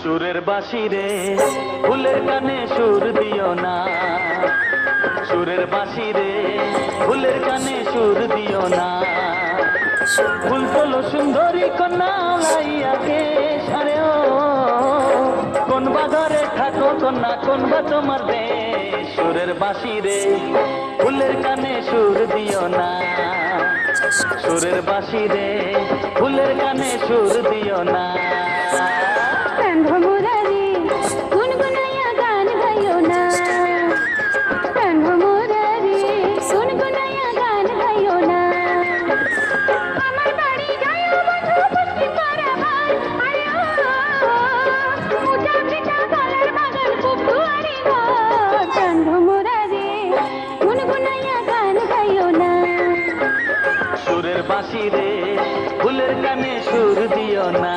সুরের বাঁশি রে ফুলের কানে সুর দিও না, সুরের বাঁশি রে ফুলের কানে সুর দিও না। ফুল তোলো সুন্দরী কন্যা লাইয়াকে সারে ও, কোন বাজারে থাকো কন্যা, কোন বা তোমার দেশ। সুরের বাঁশি রে ফুলের কানে সুর দিও না, সুরের বাঁশি রে ফুলের কানে সুর দিও না। সুরের বাঁশি রে ফুলের কানে সুর দিও না।